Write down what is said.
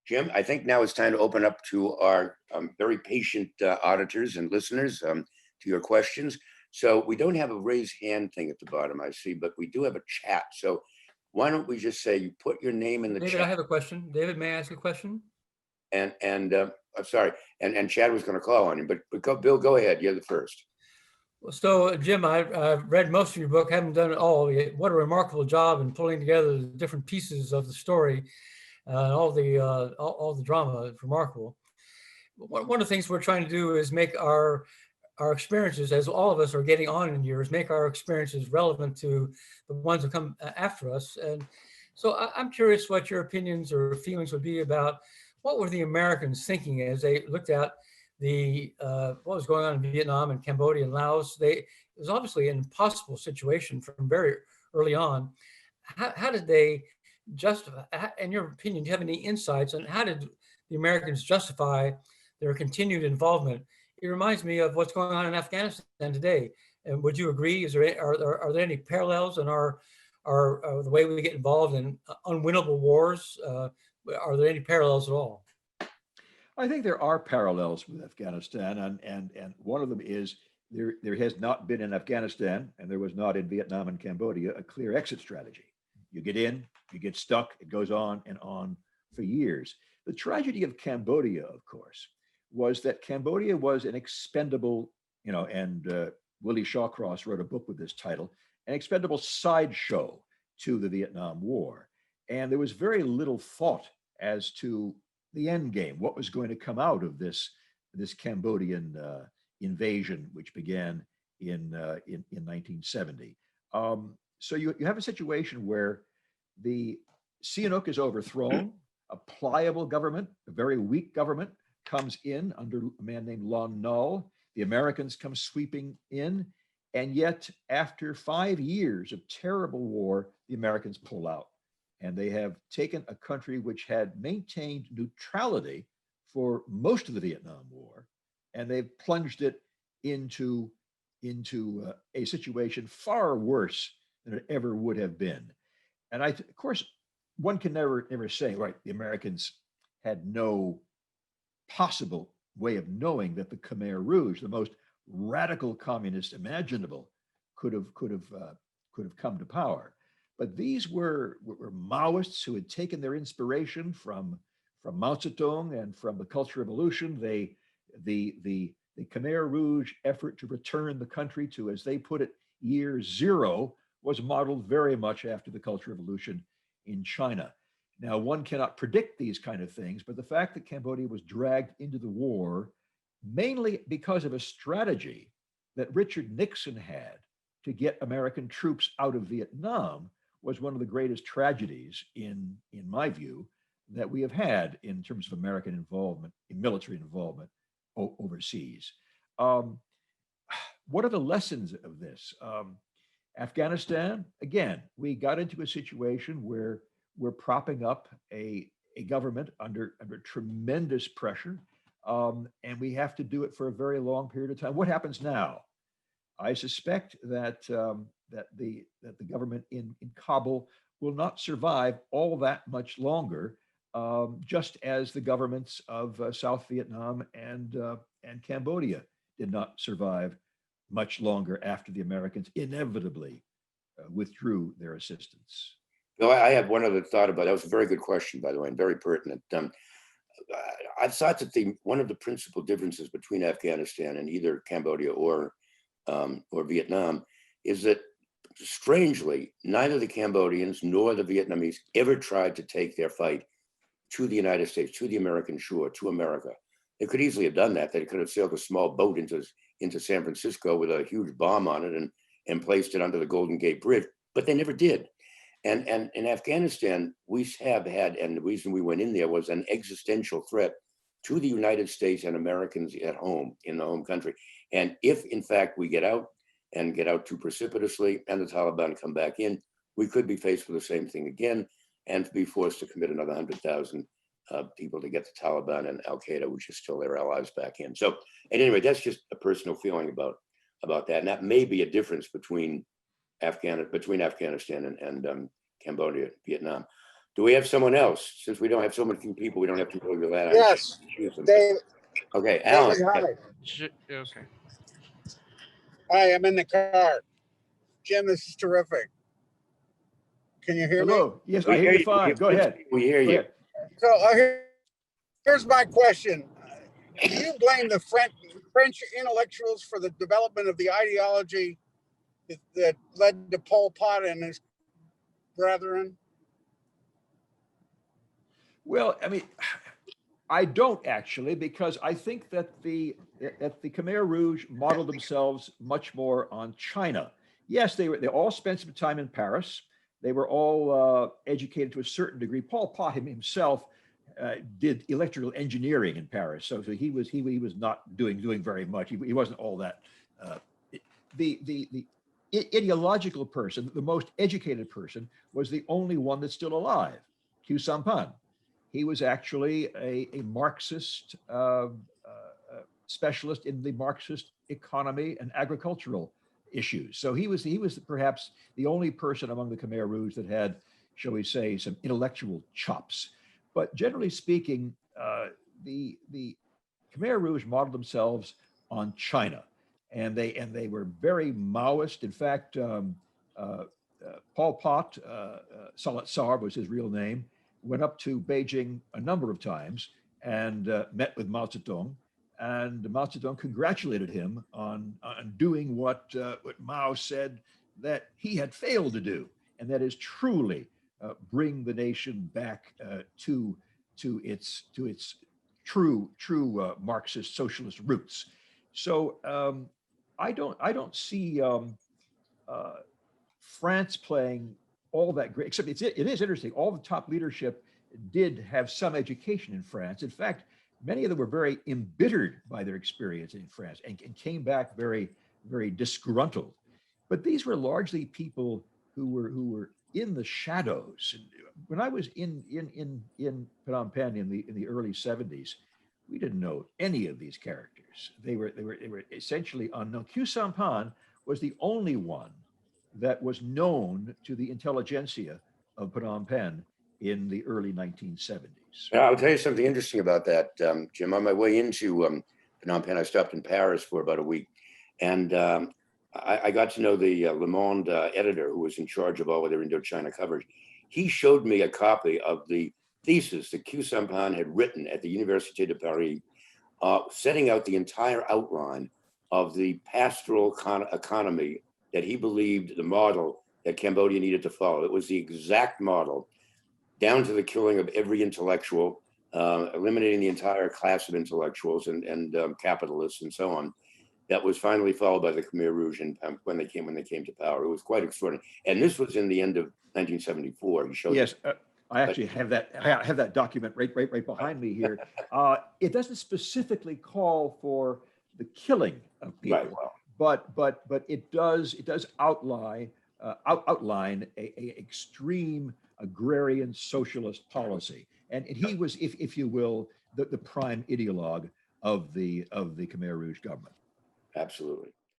Jim, I think now it's time to open up to our very patient auditors and listeners to your questions. So we don't have a raise hand thing at the bottom, I see, but we do have a chat. So why don't we just say you put your name in the David, chat? I have a question. David, may I ask a question? And I'm sorry, and Chad was going to call on you, but Bill, go ahead. You're the first. So, Jim, I've read most of your book, haven't done it all yet. What a remarkable job in pulling together the different pieces of the story, all the drama. It's remarkable. One of the things we're trying to do is make our experiences, as all of us are getting on in years, make our experiences relevant to the ones who come after us. And so I'm curious what your opinions or feelings would be about what were the Americans thinking as they looked at what was going on in Vietnam and Cambodia and Laos. It was obviously an impossible situation from very early on. How did they justify, in your opinion, do you have any insights on how did the Americans justify their continued involvement? It reminds me of what's going on in Afghanistan today. And would you agree? Are there any parallels in our the way we get involved in unwinnable wars? Are there any parallels at all? I think there are parallels with Afghanistan, and one of them is there has not been in Afghanistan, and there was not in Vietnam and Cambodia, a clear exit strategy. You get in, you get stuck, it goes on and on for years. The tragedy of Cambodia, of course, was that Cambodia was an expendable, and Willie Shawcross wrote a book with this title, an expendable sideshow to the Vietnam War. And there was very little thought as to the end game, what was going to come out of this Cambodian invasion, which began in 1970. So you have a situation where the Sihanouk is overthrown, a pliable government, a very weak government, comes in under a man named Lon Nol. The Americans come sweeping in, and yet after 5 years of terrible war, the Americans pull out. And they have taken a country which had maintained neutrality for most of the Vietnam War, and they've plunged it into a situation far worse than it ever would have been. And of course, one can never say, right, the Americans had no possible way of knowing that the Khmer Rouge, the most radical communist imaginable, could have come to power. But these were Maoists who had taken their inspiration from Mao Zedong and from the Cultural Revolution. The Khmer Rouge effort to return the country to, as they put it, year zero, was modeled very much after the Cultural Revolution in China. Now, one cannot predict these kind of things, but the fact that Cambodia was dragged into the war mainly because of a strategy that Richard Nixon had to get American troops out of Vietnam was one of the greatest tragedies, in my view, that we have had in terms of American involvement, in military involvement overseas. What are the lessons of this? Afghanistan, again, we got into a situation where we're propping up a government under tremendous pressure, and we have to do it for a very long period of time. What happens now? I suspect that the government in Kabul will not survive all that much longer, just as the governments of South Vietnam and Cambodia did not survive much longer after the Americans inevitably withdrew their assistance. Well, I have one other thought about that. Was a very good question, by the way, and very pertinent. I thought that one of the principal differences between Afghanistan and either Cambodia or Vietnam is that, strangely, neither the Cambodians nor the Vietnamese ever tried to take their fight to the United States, to the American shore, to America. They could easily have done that. They could have sailed a small boat into San Francisco with a huge bomb on it and placed it under the Golden Gate Bridge, but they never did. And in Afghanistan, we have had, and the reason we went in there was an existential threat to the United States and Americans at home, in the home country. And if, in fact, we get out too precipitously and the Taliban come back in, we could be faced with the same thing again and be forced to commit another 100,000 people to get the Taliban and Al-Qaeda, which is still their allies, back in. So at any rate, that's just a personal feeling about that. And that may be a difference between Afghanistan and Cambodia, Vietnam. Do we have someone else? Since we don't have so many people, we don't have to really rely on. Yes, choose them. David. Okay, Alan. David, hi. Okay. Hi, I'm in the car. Jim, this is terrific. Can you hear me? Hello. Yes, We I hear you you. fine. Go ahead. We hear Go you. ahead. So here's my question. Do you blame the French intellectuals for the development of the ideology that led to Pol Pot and his brethren? Well, I mean, I don't actually, because I think that the Khmer Rouge modeled themselves much more on China. Yes, they all spent some time in Paris. They were all educated to a certain degree. Pol Pot himself did electrical engineering in Paris, so he was not doing very much. He wasn't all that. The ideological person, the most educated person, was the only one that's still alive, Q Sampan. He was actually a Marxist specialist in the Marxist economy and agricultural issues. So he was perhaps the only person among the Khmer Rouge that had, shall we say, some intellectual chops. But generally speaking, the Khmer Rouge modeled themselves on China, and they were very Maoist. In fact, Pol Pot, Salat Sar was his real name, went up to Beijing a number of times and met with Mao Zedong, and Mao Zedong congratulated him on doing what Mao said that he had failed to do, and that is truly bring the nation back to its true Marxist socialist roots. So I don't see France playing all that great, except it is interesting. All the top leadership did have some education in France. In fact, many of them were very embittered by their experience in France and came back very, very disgruntled. But these were largely people who were in the shadows. When I was in Phnom Penh in the early 70s, we didn't know any of these characters. They were essentially unknown. Q Sampan was the only one that was known to the intelligentsia of Phnom Penh in the early 1970s. I'll tell you something interesting about that, Jim. On my way into Phnom Penh, I stopped in Paris for about a week, and I got to know the Le Monde editor who was in charge of all of their Indochina coverage. He showed me a copy of the thesis that Q Sampan had written at the Université de Paris, setting out the entire outline of the pastoral economy that he believed the model that Cambodia needed to follow. It was the exact model, down to the killing of every intellectual, eliminating the entire class of intellectuals and capitalists and so on. That was finally followed by the Khmer Rouge when they came to power. It was quite extraordinary. And this was in the end of 1974. He showed. Yes, I actually have that. I have that document right behind me here. It doesn't specifically call for the killing of people, Right, well. but it does outline a extreme agrarian socialist policy, and he was, if you will, the prime ideologue of the Khmer Rouge government. Absolutely.